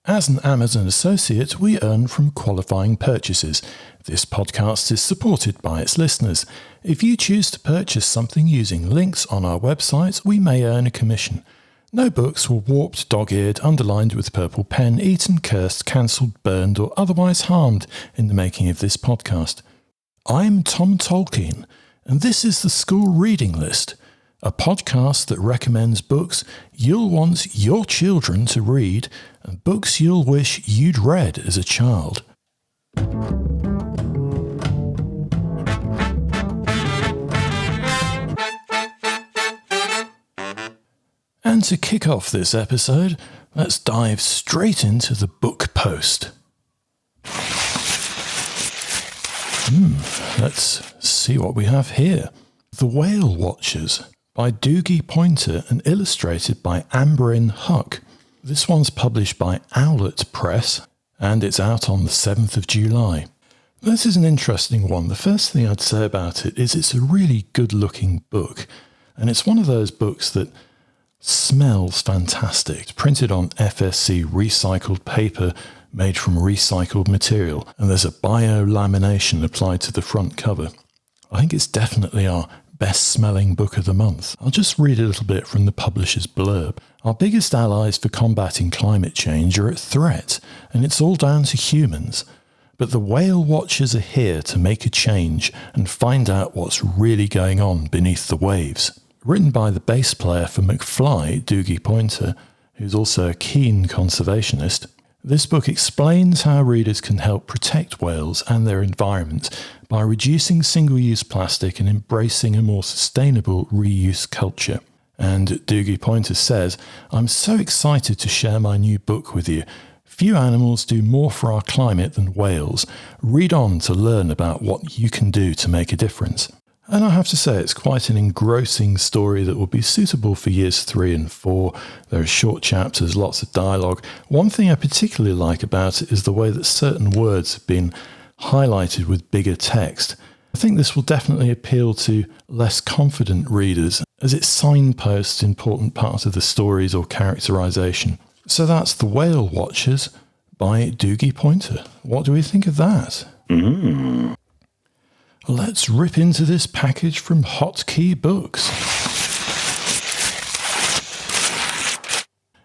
As an Amazon associate, we earn from qualifying purchases. This podcast is supported by its listeners. If you choose to purchase something using links on our website, we may earn a commission. No books were warped, dog-eared, underlined with purple pen, eaten, cursed, cancelled, burned, or otherwise harmed in the making of this podcast. I'm Tom Tolkien, and this is the School Reading List, a podcast that recommends books you'll want your children to read and books you'll wish you'd read as a child. And to kick off this episode, let's dive straight into the book post. Let's see what we have here. The Whale Watchers by Dougie, Poynter and illustrated by Amberin Huck. This one's published by Owlet Press and it's out on the 7th of July. This is an interesting one. The first thing I'd say about it is it's a really good looking book, and it's one of those books that smells fantastic. It's printed on FSC recycled paper made from recycled material, and there's a biolamination applied to the front cover. I think it's definitely our best smelling book of the month. I'll just read a little bit from the publisher's blurb. Our biggest allies for combating climate change are at threat, and it's all down to humans. But the Whale Watchers are here to make a change and find out what's really going on beneath the waves. Written by the bass player for McFly, Dougie Poynter, who's also a keen conservationist, this book explains how readers can help protect whales and their environment by reducing single-use plastic and embracing a more sustainable reuse culture. And Dougie Poynter says, "I'm so excited to share my new book with you. Few animals do more for our climate than whales. Read on to learn about what you can do to make a difference." And I have to say, it's quite an engrossing story that will be suitable for years 3 and 4. There are short chapters, lots of dialogue. One thing I particularly like about it is the way that certain words have been highlighted with bigger text. I think this will definitely appeal to less confident readers, as it signposts important parts of the stories or characterization. So that's The Whale Watchers by Dougie Poynter. What do we think of that? Let's rip into this package from Hotkey Books.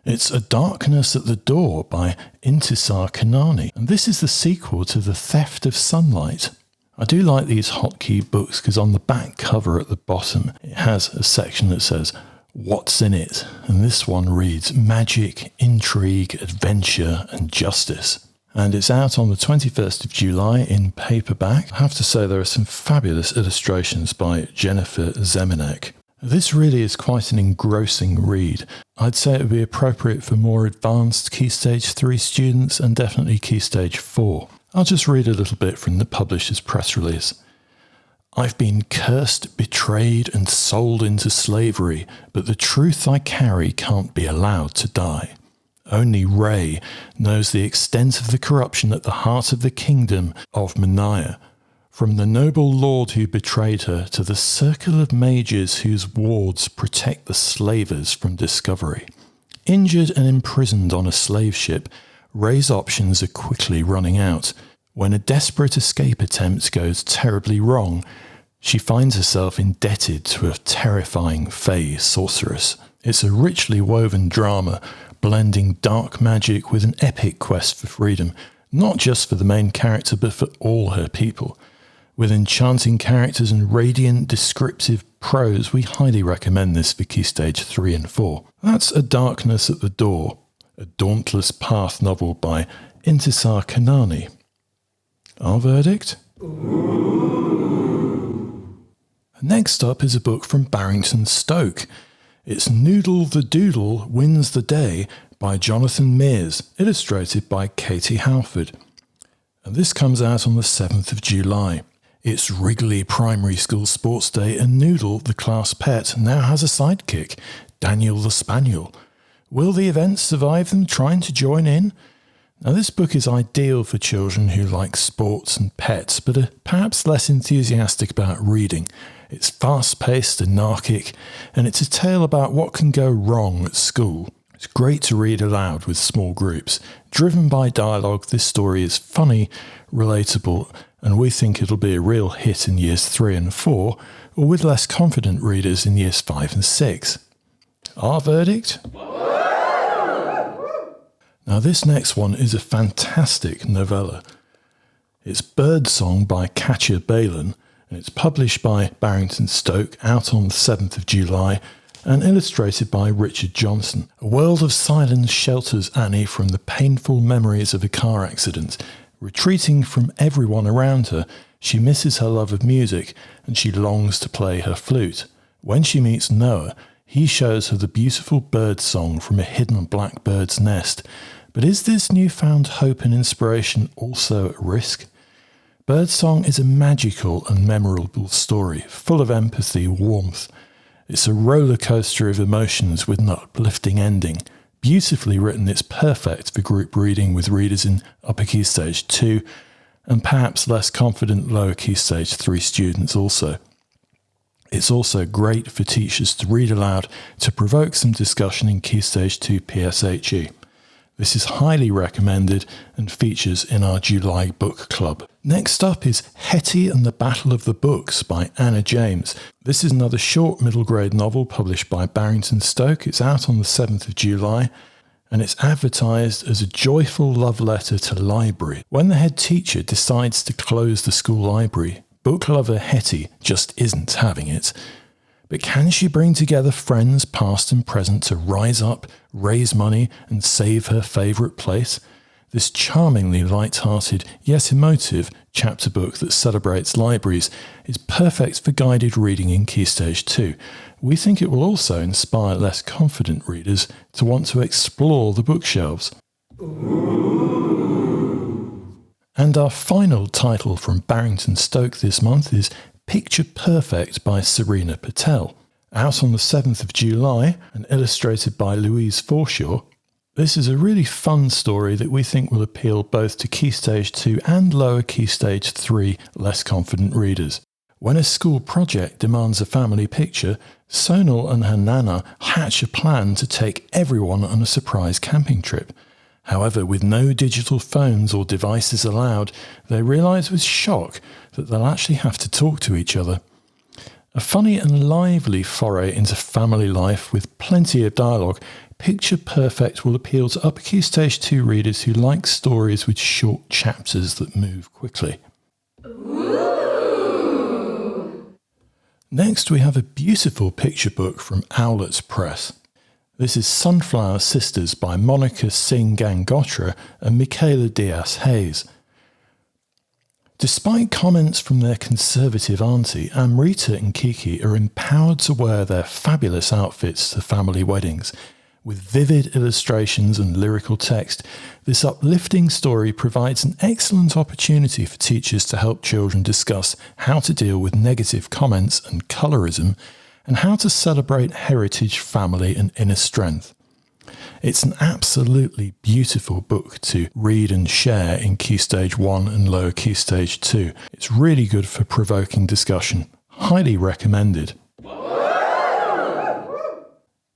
It's A Darkness at the Door by Intisar Khanani, and this is the sequel to The Theft of Sunlight. I do like these Hotkey books because on the back cover at the bottom it has a section that says, "What's in it?" And this one reads, "Magic, Intrigue, Adventure and Justice." And it's out on the 21st of July in paperback. I have to say there are some fabulous illustrations by Jennifer Zemanek. This really is quite an engrossing read. I'd say it would be appropriate for more advanced Key Stage 3 students and definitely Key Stage 4. I'll just read a little bit from the publisher's press release. "I've been cursed, betrayed and sold into slavery, but the truth I carry can't be allowed to die. Only Ray knows the extent of the corruption at the heart of the kingdom of Mania, from the noble lord who betrayed her to the circle of mages whose wards protect the slavers from discovery. Injured and imprisoned on a slave ship, Ray's options are quickly running out. When a desperate escape attempt goes terribly wrong, she finds herself indebted to a terrifying fey sorceress. It's a richly woven drama, blending dark magic with an epic quest for freedom, not just for the main character but for all her people. With enchanting characters and radiant descriptive prose, we highly recommend this for Key Stage 3 and 4. That's A Darkness at the Door, a Dauntless Path novel by Intisar Khanani. Our verdict? Next up is a book from Barrington Stoke. It's Noodle the Doodle Wins the Day by Jonathan Mears, illustrated by Katie Halford. And this comes out on the 7th of July. It's Wrigley Primary School Sports Day and Noodle, the class pet, now has a sidekick, Daniel the Spaniel. Will the event survive them trying to join in? Now this book is ideal for children who like sports and pets, but are perhaps less enthusiastic about reading. It's fast-paced, anarchic, and it's a tale about what can go wrong at school. It's great to read aloud with small groups. Driven by dialogue, this story is funny, relatable, and we think it'll be a real hit in years 3 and 4, or with less confident readers in years 5 and 6. Our verdict? Now this next one is a fantastic novella. It's Birdsong by Katya Balen, and it's published by Barrington Stoke, out on the 7th of July, and illustrated by Richard Johnson. A world of silence shelters Annie from the painful memories of a car accident. Retreating from everyone around her, she misses her love of music, and she longs to play her flute. When she meets Noah, he shows her the beautiful bird song from a hidden blackbird's nest. But is this newfound hope and inspiration also at risk? Birdsong is a magical and memorable story, full of empathy and warmth. It's a roller coaster of emotions with an uplifting ending. Beautifully written, it's perfect for group reading with readers in upper key stage 2 and perhaps less confident lower key stage 3 students also. It's also great for teachers to read aloud to provoke some discussion in key stage 2 PSHE. This is highly recommended and features in our July book club. Next up is Hetty and the Battle of the Books by Anna James. This is another short middle grade novel published by Barrington Stoke. It's out on the 7th of July and it's advertised as a joyful love letter to library. When the head teacher decides to close the school library, book lover Hetty just isn't having it. But can she bring together friends past and present to rise up, raise money and save her favourite place? This charmingly light-hearted yet emotive chapter book that celebrates libraries is perfect for guided reading in Key Stage 2. We think it will also inspire less confident readers to want to explore the bookshelves. And our final title from Barrington Stoke this month is Picture Perfect by Serena Patel, out on the 7th of July and illustrated by Louise Forshaw. This is a really fun story that we think will appeal both to Key Stage 2 and lower Key Stage 3 less confident readers. When a school project demands a family picture, Sonal and her nana hatch a plan to take everyone on a surprise camping trip. However, with no digital phones or devices allowed, they realise with shock that they'll actually have to talk to each other. A funny and lively foray into family life with plenty of dialogue, Picture Perfect will appeal to upper key stage 2 readers who like stories with short chapters that move quickly. Ooh. Next we have a beautiful picture book from Owlet's Press. This is Sunflower Sisters by Monika Singh Gangotra and Michaela Diaz-Hayes. Despite comments from their conservative auntie, Amrita and Kiki are empowered to wear their fabulous outfits to family weddings. With vivid illustrations and lyrical text, this uplifting story provides an excellent opportunity for teachers to help children discuss how to deal with negative comments and colorism, and how to celebrate heritage, family and inner strength. It's an absolutely beautiful book to read and share in Key Stage 1 and lower Key Stage 2. It's really good for provoking discussion. Highly recommended.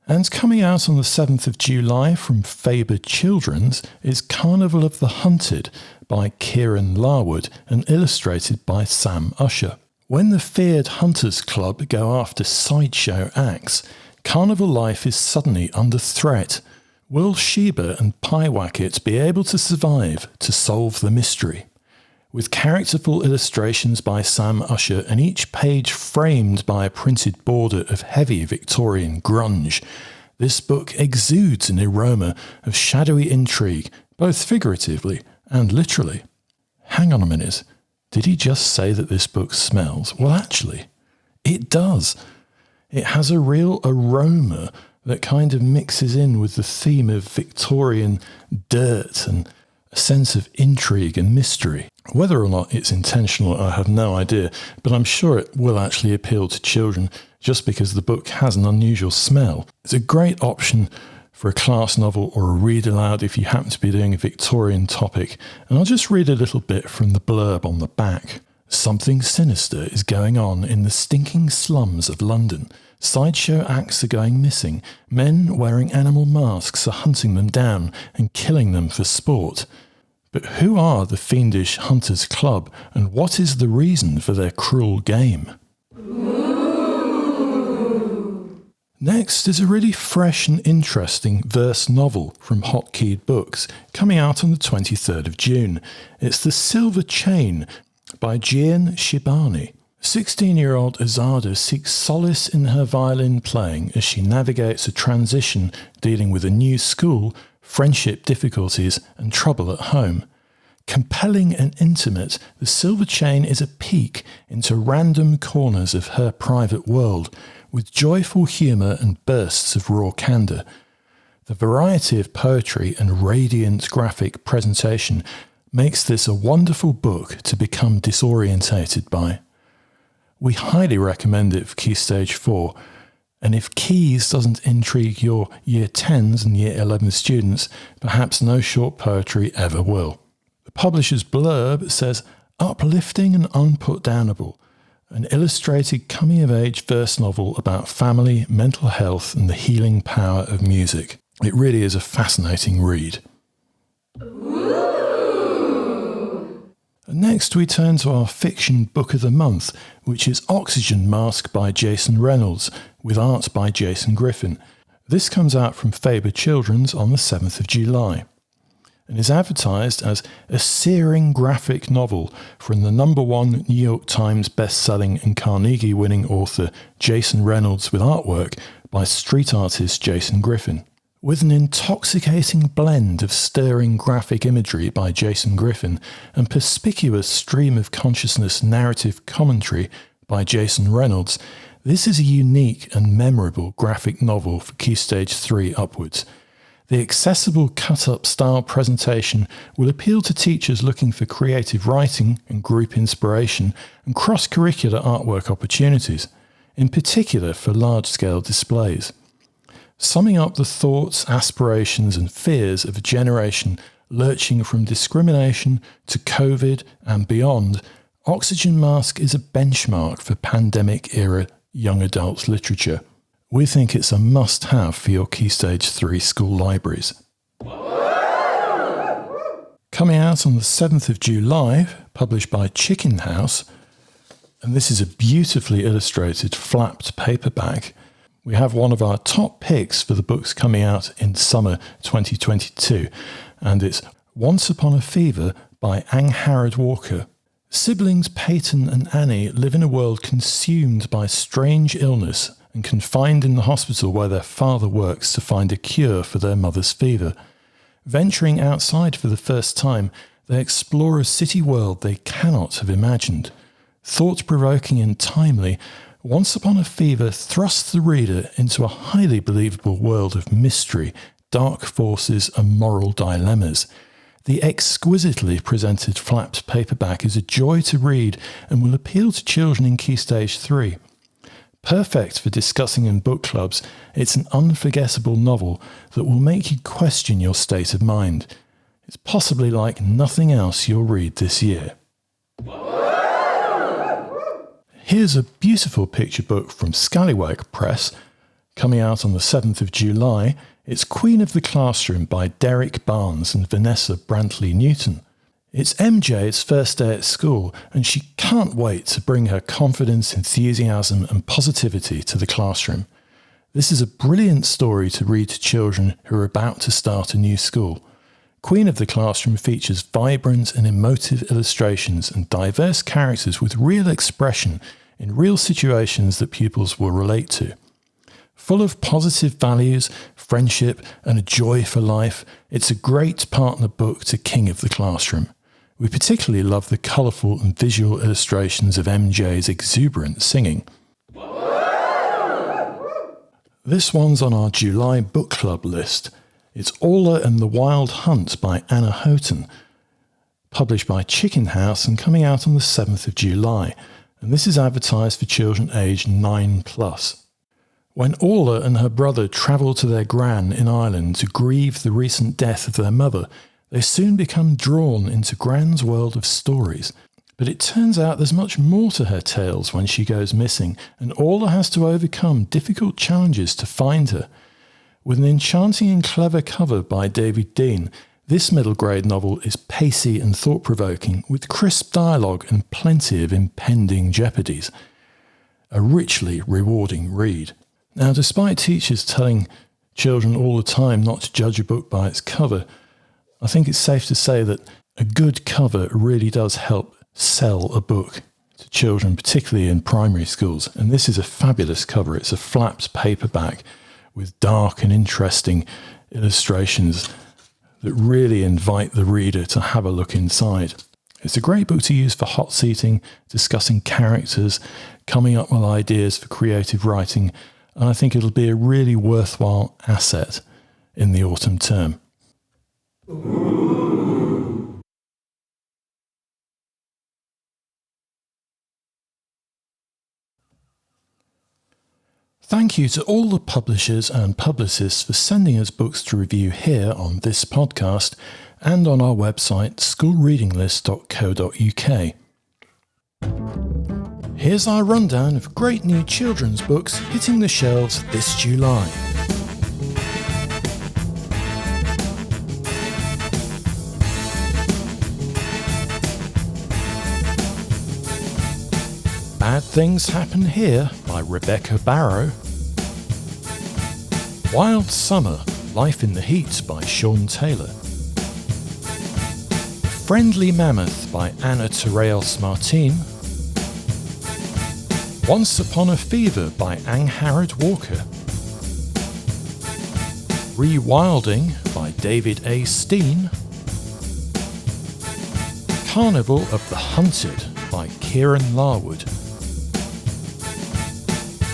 And coming out on the 7th of July from Faber Children's is Carnival of the Hunted by Kieran Larwood and illustrated by Sam Usher. When the feared Hunters Club go after sideshow acts, carnival life is suddenly under threat. Will Sheba and Pyewacket be able to survive to solve the mystery? With characterful illustrations by Sam Usher and each page framed by a printed border of heavy Victorian grunge, this book exudes an aroma of shadowy intrigue, both figuratively and literally. Hang on a minute. Did he just say that this book smells? Well, actually, it does. It has a real aroma that kind of mixes in with the theme of Victorian dirt and a sense of intrigue and mystery. Whether or not it's intentional, I have no idea, but I'm sure it will actually appeal to children just because the book has an unusual smell. It's a great option for a class novel or a read aloud if you happen to be doing a Victorian topic, and I'll just read a little bit from the blurb on the back. Something sinister is going on in the stinking slums of London. Sideshow acts are going missing. Men wearing animal masks are hunting them down and killing them for sport. But who are the fiendish Hunters Club, and what is the reason for their cruel game? Next is a really fresh and interesting verse novel from Hot Keyed Books, coming out on the 23rd of June. It's The Silver Chain by Jion Sheibani. 16-year-old Azada seeks solace in her violin playing as she navigates a transition dealing with a new school, friendship difficulties, and trouble at home. Compelling and intimate, The Silver Chain is a peek into random corners of her private world, with joyful humour and bursts of raw candour. The variety of poetry and radiant graphic presentation makes this a wonderful book to become disorientated by. We highly recommend it for Key Stage 4, and if Keys doesn't intrigue your Year 10s and Year 11 students, perhaps no short poetry ever will. The publisher's blurb says, uplifting and unputdownable, an illustrated coming-of-age verse novel about family, mental health, and the healing power of music. It really is a fascinating read. Next we turn to our fiction book of the month, which is Oxygen Mask by Jason Reynolds, with art by Jason Griffin. This comes out from Faber Children's on the 7th of July, and is advertised as a searing graphic novel from the #1 New York Times best-selling and Carnegie-winning author Jason Reynolds, with artwork by street artist Jason Griffin. With an intoxicating blend of stirring graphic imagery by Jason Griffin and perspicuous stream of consciousness narrative commentary by Jason Reynolds, this is a unique and memorable graphic novel for Key Stage 3 upwards. The accessible cut-up style presentation will appeal to teachers looking for creative writing and group inspiration and cross-curricular artwork opportunities, in particular for large-scale displays. Summing up the thoughts, aspirations and fears of a generation lurching from discrimination to COVID and beyond, Oxygen Mask is a benchmark for pandemic-era young adult literature. We think it's a must-have for your Key Stage 3 school libraries. Coming out on the 7th of July, published by Chicken House, and this is a beautifully illustrated flapped paperback. We have one of our top picks for the books coming out in summer 2022, and it's Once Upon a Fever by Angharad Walker. Siblings Peyton and Annie live in a world consumed by strange illness and confined in the hospital where their father works to find a cure for their mother's fever. Venturing outside for the first time, they explore a city world they cannot have imagined. Thought-provoking and timely, Once Upon a Fever thrusts the reader into a highly believable world of mystery, dark forces and moral dilemmas. The exquisitely presented flapped paperback is a joy to read and will appeal to children in Key Stage 3. Perfect for discussing in book clubs, it's an unforgettable novel that will make you question your state of mind. It's possibly like nothing else you'll read this year. Here's a beautiful picture book from Scallywag Press, coming out on the 7th of July. It's Queen of the Classroom by Derrick Barnes and Vanessa Brantley-Newton. It's MJ's first day at school, and she can't wait to bring her confidence, enthusiasm and positivity to the classroom. This is a brilliant story to read to children who are about to start a new school. Queen of the Classroom features vibrant and emotive illustrations and diverse characters with real expression in real situations that pupils will relate to. Full of positive values, friendship and a joy for life, it's a great partner book to King of the Classroom. We particularly love the colourful and visual illustrations of MJ's exuberant singing. This one's on our July book club list. It's Orla and the Wild Hunt by Anna Hoghton, published by Chicken House and coming out on the 7th of July, and this is advertised for children aged 9+. When Orla and her brother travel to their gran in Ireland to grieve the recent death of their mother, they soon become drawn into Gran's world of stories. But it turns out there's much more to her tales when she goes missing, and Orla has to overcome difficult challenges to find her. With an enchanting and clever cover by David Dean, this middle grade novel is pacey and thought-provoking, with crisp dialogue and plenty of impending jeopardies. A richly rewarding read. Now, despite teachers telling children all the time not to judge a book by its cover, I think it's safe to say that a good cover really does help sell a book to children, particularly in primary schools. And this is a fabulous cover. It's a flapped paperback with dark and interesting illustrations that really invite the reader to have a look inside. It's a great book to use for hot seating, discussing characters, coming up with ideas for creative writing, and I think it'll be a really worthwhile asset in the autumn term. Thank you to all the publishers and publicists for sending us books to review here on this podcast and on our website schoolreadinglist.co.uk. Here's our rundown of great new children's books hitting the shelves this July. Bad Things Happen Here by Rebecca Barrow. Wild Summer, Life in the Heat by Sean Taylor. The Friendly Mammoth by Anna Terreros-Martin. Once Upon a Fever by Angharad Walker. Rewilding by David A. Steen. Carnival of the Hunted by Kieran Larwood.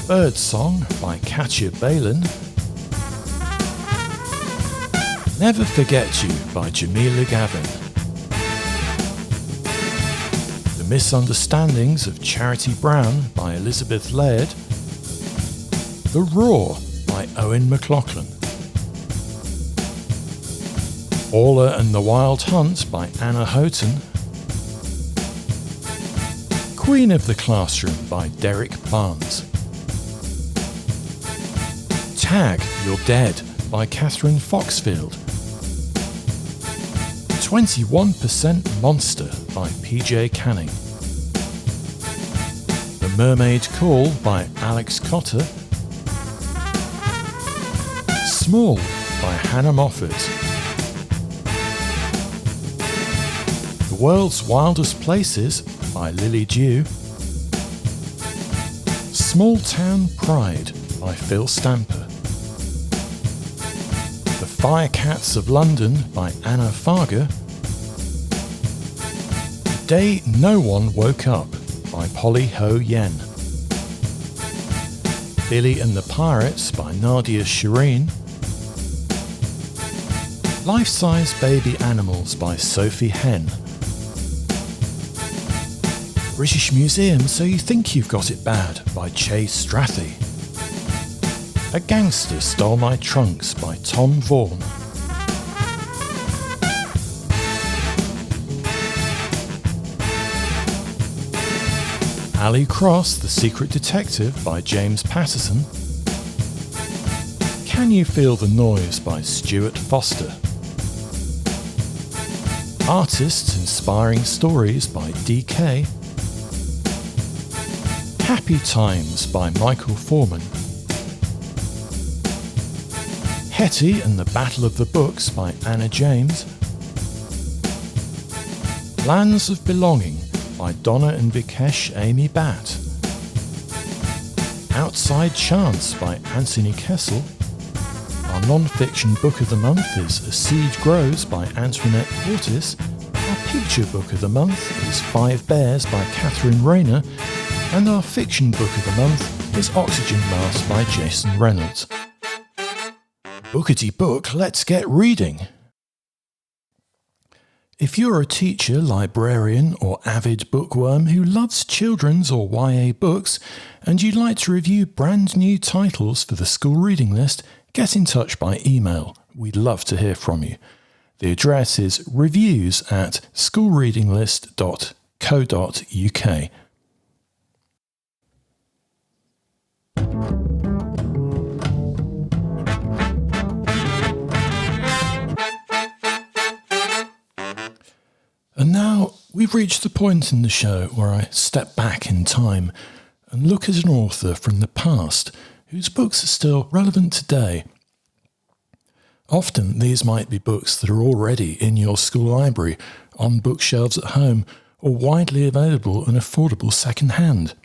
Birdsong by Katya Balen. Never Forget You by Jamila Gavin. The Misunderstandings of Charity Brown by Elizabeth Laird. The Roar by Owen McLaughlin. Orla and the Wild Hunt by Anna Hoghton. Queen of the Classroom by Derrick Barnes. Tag, You're Dead by Catherine Foxfield. 21% Monster by PJ Canning. The Mermaid Call by Alex Cotter. Small by Hannah Moffat. The World's Wildest Places by Lily Dew. Small Town Pride by Phil Stamper. The Firecats of London by Anna Farger. The Day No One Woke Up by Polly Ho Yen. Billy and the Pirates by Nadia Shireen. Life-Size Baby Animals by Sophie Henn. British Museum So You Think You've Got It Bad by Chase Strathy. A Gangster Stole My Trunks by Tom Vaughan. Ali Cross, The Secret Detective by James Patterson. Can You Feel the Noise by Stuart Foster. Artists Inspiring Stories by DK. Happy Times by Michael Foreman. Hetty and the Battle of the Books by Anna James. Lands of Belonging by Donna and Vikesh Amy Batt. Outside Chance by Anthony Kessel. Our non-fiction book of the month is A Seed Grows by Antoinette Portis. Our picture book of the month is Five Bears by Catherine Rayner. And our fiction book of the month is Oxygen Mask by Jason Reynolds. Bookity book, let's get reading. If you're a teacher, librarian or avid bookworm who loves children's or YA books and you'd like to review brand new titles for the school reading list, get in touch by email. We'd love to hear from you. The address is reviews@schoolreadinglist.co.uk. www.doodlewins.co.uk. And now we've reached the point in the show where I step back in time and look at an author from the past whose books are still relevant today. Often these might be books that are already in your school library, on bookshelves at home, or widely available and affordable second-hand.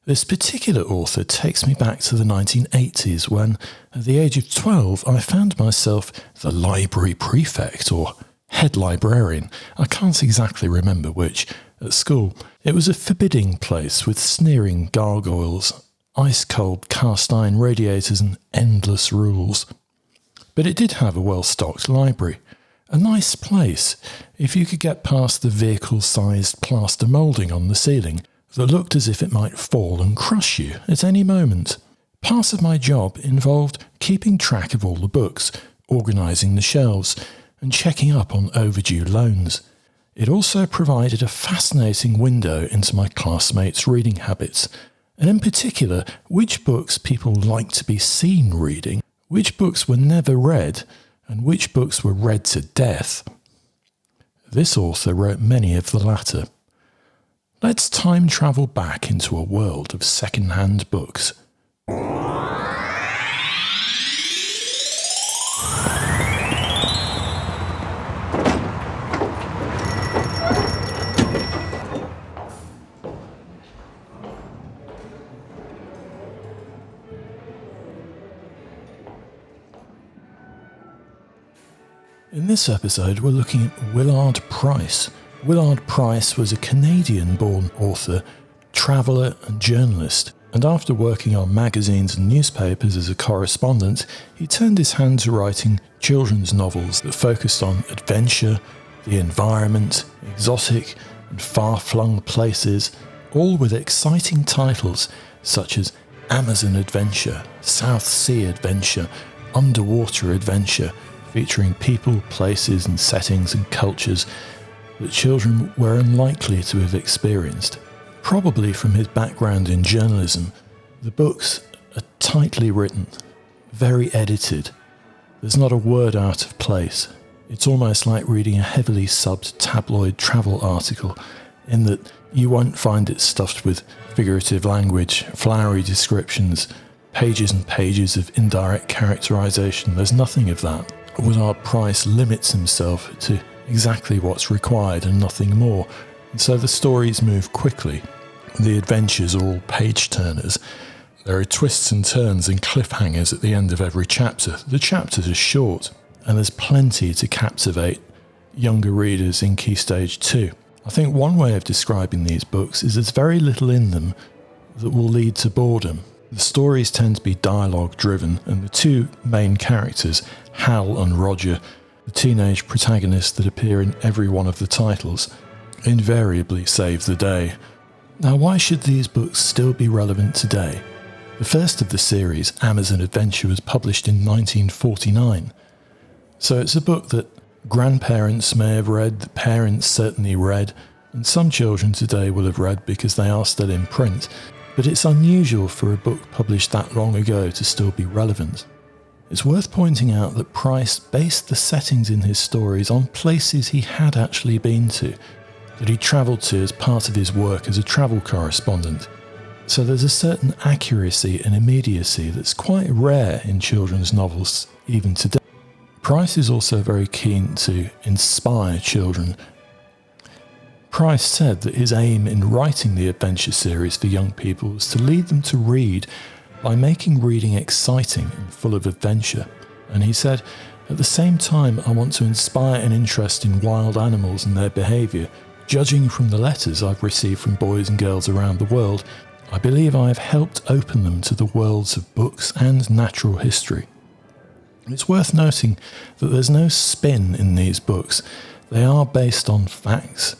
This particular author takes me back to the 1980s when, at the age of 12, I found myself the library prefect or head librarian. I can't exactly remember which, at school. It was a forbidding place with sneering gargoyles, ice-cold cast-iron radiators and endless rules. But it did have a well-stocked library. A nice place if you could get past the vehicle-sized plaster moulding on the ceiling that looked as if it might fall and crush you at any moment. Part of my job involved keeping track of all the books, organising the shelves, and checking up on overdue loans. It also provided a fascinating window into my classmates' reading habits, and in particular, which books people liked to be seen reading, which books were never read, and which books were read to death. This author wrote many of the latter. Let's time travel back into a world of second-hand books. In this episode, we're looking at Willard Price. Willard Price was a Canadian-born author, traveller and journalist, and after working on magazines and newspapers as a correspondent, he turned his hand to writing children's novels that focused on adventure, the environment, exotic and far-flung places, all with exciting titles such as Amazon Adventure, South Sea Adventure, Underwater Adventure, featuring people, places and settings and cultures that children were unlikely to have experienced. Probably from his background in journalism, the books are tightly written, very edited. There's not a word out of place. It's almost like reading a heavily subbed tabloid travel article, in that you won't find it stuffed with figurative language, flowery descriptions, pages and pages of indirect characterization. There's nothing of that. Willard Price limits himself to exactly what's required and nothing more, and so the stories move quickly. The adventures are all page-turners. There are twists and turns and cliffhangers at the end of every chapter. The chapters are short, and there's plenty to captivate younger readers in Key Stage 2. I think one way of describing these books is there's very little in them that will lead to boredom. The stories tend to be dialogue-driven, and the two main characters, Hal and Roger, the teenage protagonists that appear in every one of the titles, invariably save the day. Now, why should these books still be relevant today? The first of the series, Amazon Adventure, was published in 1949. So it's a book that grandparents may have read, that parents certainly read, and some children today will have read because they are still in print. But it's unusual for a book published that long ago to still be relevant. It's worth pointing out that Price based the settings in his stories on places he had actually been to, that he travelled to as part of his work as a travel correspondent. So there's a certain accuracy and immediacy that's quite rare in children's novels even today. Price is also very keen to inspire children. Price said that his aim in writing the adventure series for young people was to lead them to read by making reading exciting and full of adventure. And he said, at the same time, I want to inspire an interest in wild animals and their behaviour. Judging from the letters I've received from boys and girls around the world, I believe I have helped open them to the worlds of books and natural history. It's worth noting that there's no spin in these books. They are based on facts,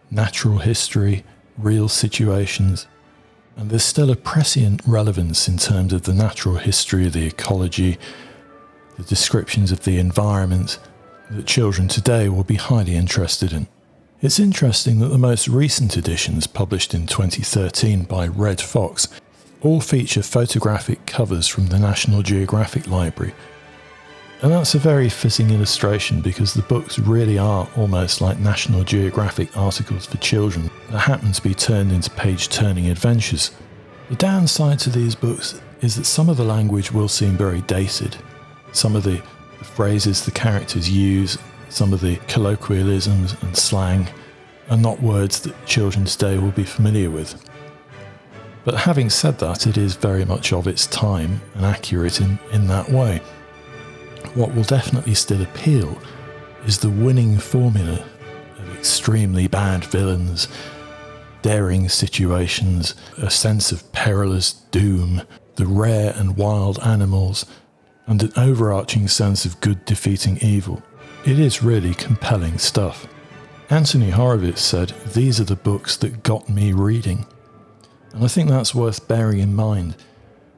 natural history, real situations, and there's still a prescient relevance in terms of the natural history, the ecology, the descriptions of the environment that children today will be highly interested in. It's interesting that the most recent editions, published in 2013 by Red Fox, all feature photographic covers from the National Geographic Library. And that's a very fitting illustration because the books really are almost like National Geographic articles for children that happen to be turned into page-turning adventures. The downside to these books is that some of the language will seem very dated. Some of the phrases the characters use, some of the colloquialisms and slang are not words that children today will be familiar with. But having said that, it is very much of its time and accurate in that way. What will definitely still appeal is the winning formula of extremely bad villains, daring situations, a sense of perilous doom, the rare and wild animals, and an overarching sense of good defeating evil. It is really compelling stuff. Anthony Horowitz said, "These are the books that got me reading." And I think that's worth bearing in mind.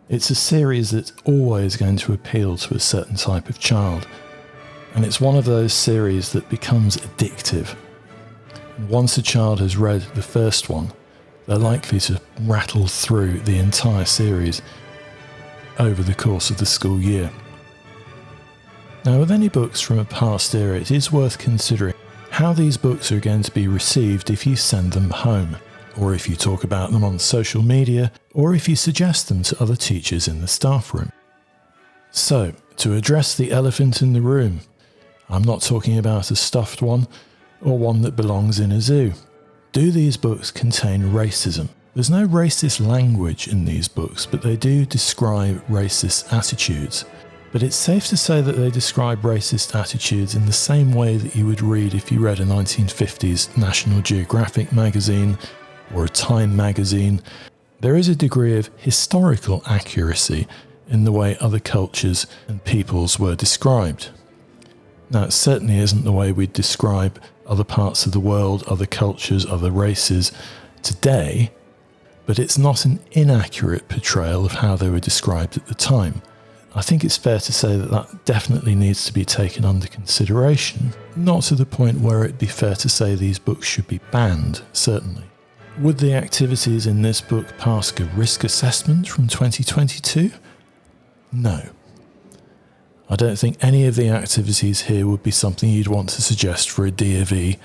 It's a series that's always going to appeal to a certain type of child. And it's one of those series that becomes addictive. And once a child has read the first one, they're likely to rattle through the entire series over the course of the school year. Now, with any books from a past era, it is worth considering how these books are going to be received if you send them home, or if you talk about them on social media, or if you suggest them to other teachers in the staff room. So, to address the elephant in the room, I'm not talking about a stuffed one, or one that belongs in a zoo. Do these books contain racism? There's no racist language in these books, but they do describe racist attitudes. But it's safe to say that they describe racist attitudes in the same way that you would read if you read a 1950s National Geographic magazine or a Time magazine. There is a degree of historical accuracy in the way other cultures and peoples were described. Now, it certainly isn't the way we'd describe other parts of the world, other cultures, other races today, but it's not an inaccurate portrayal of how they were described at the time. I think it's fair to say that that definitely needs to be taken under consideration, not to the point where it'd be fair to say these books should be banned, certainly. Would the activities in this book pass a risk assessment from 2022? No. I don't think any of the activities here would be something you'd want to suggest for a DofE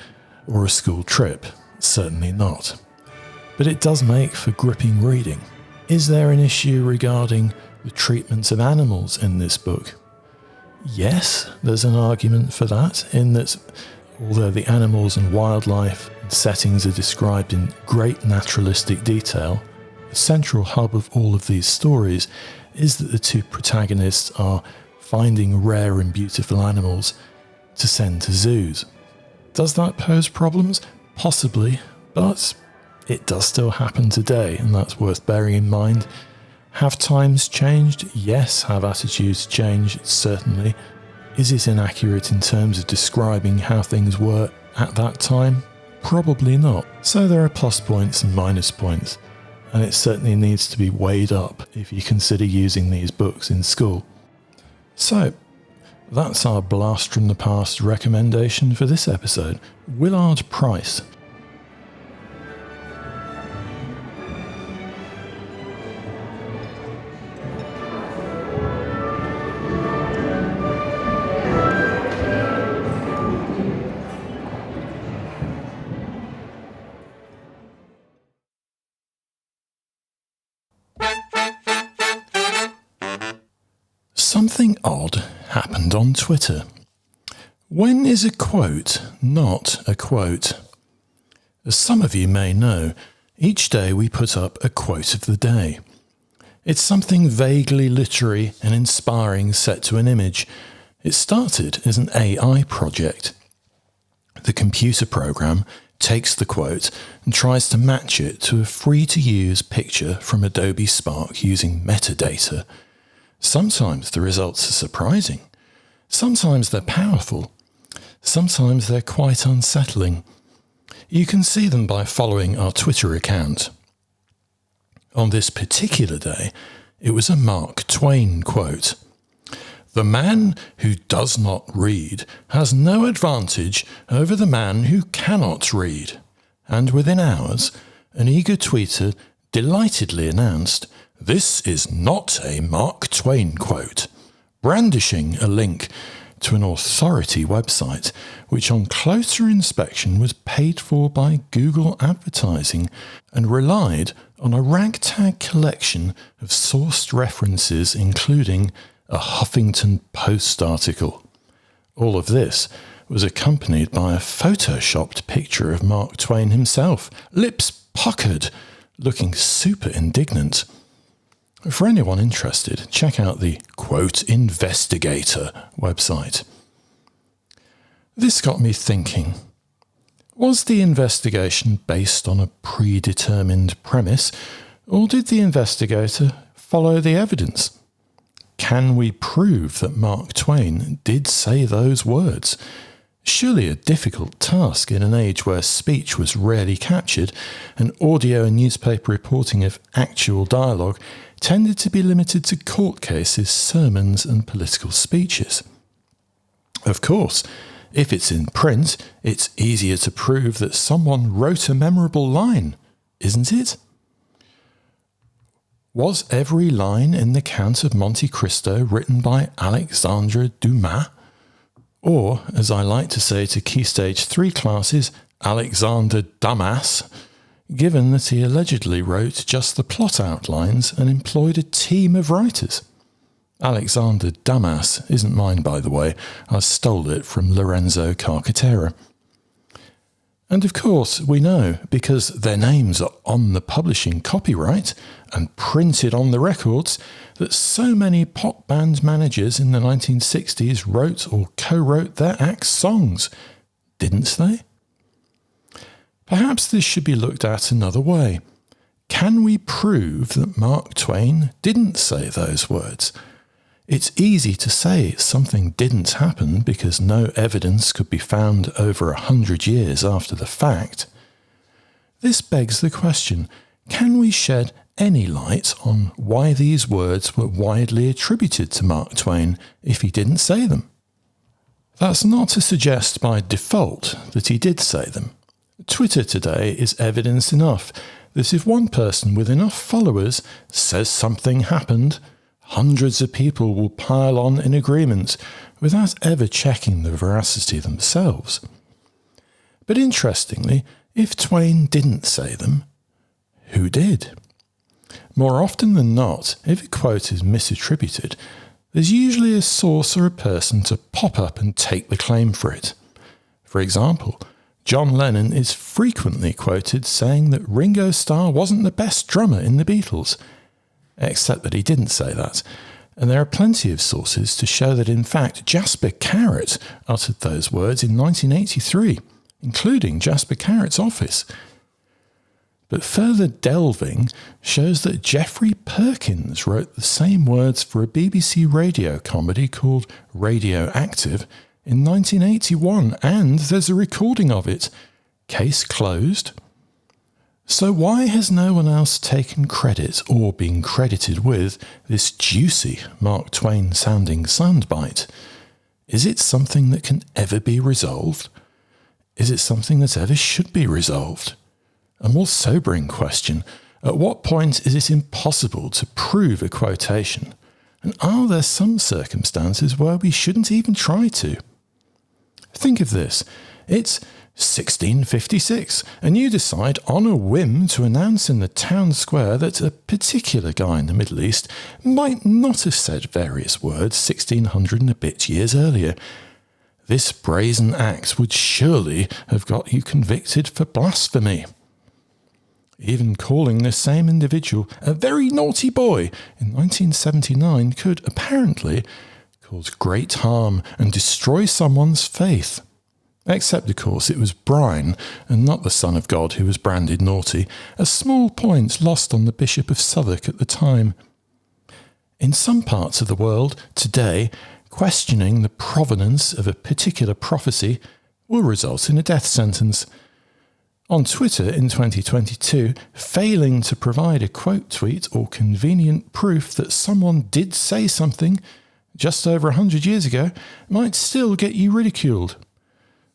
or a school trip. Certainly not. But it does make for gripping reading. Is there an issue regarding the treatment of animals in this book? Yes, there's an argument for that, in that although the animals and wildlife and settings are described in great naturalistic detail, the central hub of all of these stories is that the two protagonists are finding rare and beautiful animals to send to zoos. Does that pose problems? Possibly, but it does still happen today, and that's worth bearing in mind. Have times changed? Yes. Have attitudes changed? Certainly. Is it inaccurate in terms of describing how things were at that time? Probably not. So there are plus points and minus points, and it certainly needs to be weighed up if you consider using these books in school. So, that's our Blast from the Past recommendation for this episode. Willard Price. Something odd happened on Twitter. When is a quote not a quote? As some of you may know, each day we put up a quote of the day. It's something vaguely literary and inspiring set to an image. It started as an AI project. The computer program takes the quote and tries to match it to a free-to-use picture from Adobe Spark using metadata. Sometimes the results are surprising. Sometimes they're powerful. Sometimes they're quite unsettling. You can see them by following our Twitter account. On this particular day, it was a Mark Twain quote. The man who does not read has no advantage over the man who cannot read. And within hours, an eager tweeter delightedly announced, "This is not a Mark Twain quote," brandishing a link to an authority website, which on closer inspection was paid for by Google advertising and relied on a ragtag collection of sourced references, including a Huffington Post article. All of this was accompanied by a photoshopped picture of Mark Twain himself, lips puckered, looking super indignant. For anyone interested, check out the Quote Investigator website. This got me thinking. Was the investigation based on a predetermined premise, or did the investigator follow the evidence? Can we prove that Mark Twain did say those words? Surely a difficult task in an age where speech was rarely captured and audio and newspaper reporting of actual dialogue tended to be limited to court cases, sermons and political speeches. Of course, if it's in print, it's easier to prove that someone wrote a memorable line, isn't it? Was every line in the Count of Monte Cristo written by Alexandre Dumas? Or, as I like to say to Key Stage 3 classes, Alexander Dumas, given that he allegedly wrote just the plot outlines and employed a team of writers? Alexander Dumas isn't mine, by the way. I stole it from Lorenzo Carcaterra. And of course, we know, because their names are on the publishing copyright and printed on the records, that so many pop band managers in the 1960s wrote or co-wrote their acts' songs, didn't they? Perhaps this should be looked at another way. Can we prove that Mark Twain didn't say those words? It's easy to say something didn't happen because no evidence could be found over 100 years after the fact. This begs the question, can we shed any light on why these words were widely attributed to Mark Twain if he didn't say them? That's not to suggest by default that he did say them. Twitter today is evidence enough that if one person with enough followers says something happened, hundreds of people will pile on in agreement without ever checking the veracity themselves. But interestingly, if Twain didn't say them, who did? More often than not, if a quote is misattributed, there's usually a source or a person to pop up and take the claim for it. For example, John Lennon is frequently quoted saying that Ringo Starr wasn't the best drummer in the Beatles, except that he didn't say that, and there are plenty of sources to show that in fact Jasper Carrott uttered those words in 1983, including Jasper Carrott's office. But further delving shows that Geoffrey Perkins wrote the same words for a BBC radio comedy called Radioactive in 1981, and there's a recording of it. Case closed. So why has no one else taken credit or been credited with this juicy Mark Twain-sounding soundbite? Is it something that can ever be resolved? Is it something that ever should be resolved? A more sobering question, at what point is it impossible to prove a quotation? And are there some circumstances where we shouldn't even try to? Think of this. It's 1656, and you decide on a whim to announce in the town square that a particular guy in the Middle East might not have said various words 1600 and a bit years earlier. This brazen act would surely have got you convicted for blasphemy. Even calling the same individual a very naughty boy in 1979 could apparently cause great harm and destroy someone's faith. Except, of course, it was Brian, and not the Son of God, who was branded naughty, a small point lost on the Bishop of Southwark at the time. In some parts of the world, today, questioning the provenance of a particular prophecy will result in a death sentence. On Twitter in 2022, failing to provide a quote tweet or convenient proof that someone did say something just over 100 years ago might still get you ridiculed.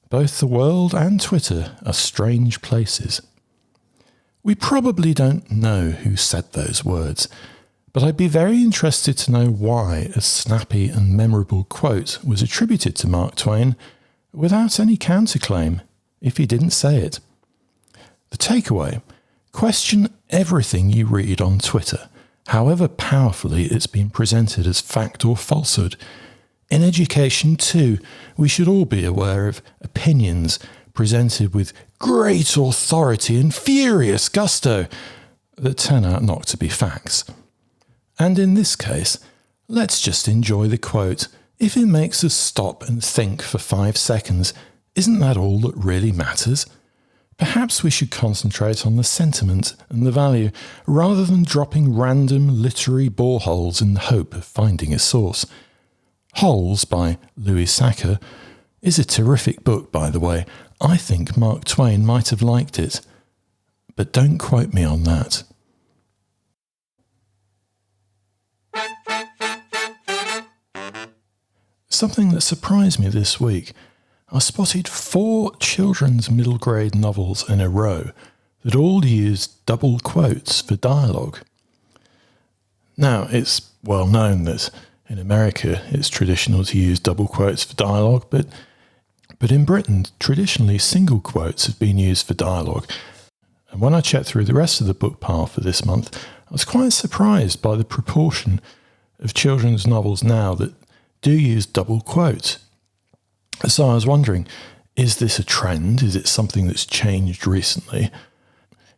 Both the world and Twitter are strange places. We probably don't know who said those words, but I'd be very interested to know why a snappy and memorable quote was attributed to Mark Twain without any counterclaim if he didn't say it. The takeaway: question everything you read on Twitter, however powerfully it's been presented as fact or falsehood. In education too, we should all be aware of opinions presented with great authority and furious gusto that turn out not to be facts. And in this case, let's just enjoy the quote. If it makes us stop and think for 5 seconds, isn't that all that really matters? Perhaps we should concentrate on the sentiment and the value, rather than dropping random literary boreholes in the hope of finding a source. Holes by Louis Sacre is a terrific book, by the way. I think Mark Twain might have liked it. But don't quote me on that. Something that surprised me this week: I spotted 4 children's middle grade novels in a row that all used double quotes for dialogue. Now, it's well known that in America it's traditional to use double quotes for dialogue, but in Britain, traditionally single quotes have been used for dialogue. And when I checked through the rest of the book pile for this month, I was quite surprised by the proportion of children's novels now that do use double quotes. So I was wondering, is this a trend? Is it something that's changed recently?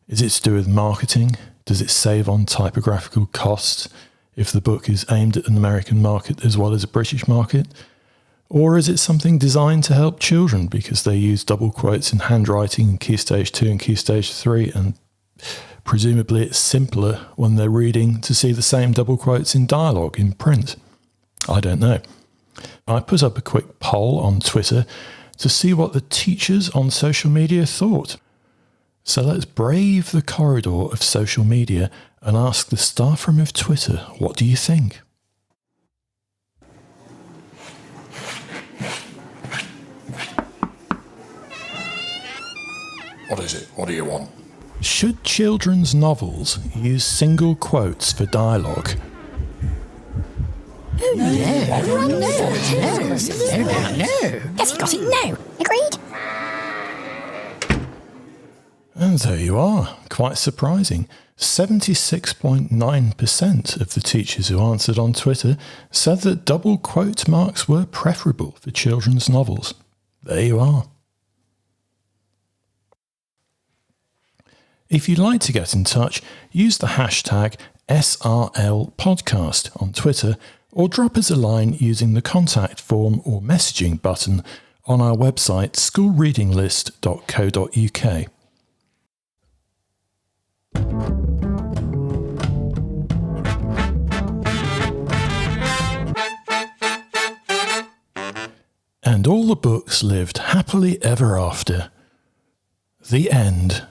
Is it to do with marketing? Does it save on typographical costs if the book is aimed at an American market as well as a British market? Or is it something designed to help children because they use double quotes in handwriting in Key Stage 2 and Key Stage 3, and presumably it's simpler when they're reading to see the same double quotes in dialogue in print? I don't know. I put up a quick poll on Twitter to see what the teachers on social media thought. So let's brave the corridor of social media and ask the staff room of Twitter, what do you think? What is it? What do you want? Should children's novels use single quotes for dialogue? No. Yes, you got it. No. Agreed. And there you are. Quite surprising. 76.9% of the teachers who answered on Twitter said that double quote marks were preferable for children's novels. There you are. If you'd like to get in touch, use the hashtag SRLpodcast on Twitter, or drop us a line using the contact form or messaging button on our website schoolreadinglist.co.uk. And all the books lived happily ever after. The end.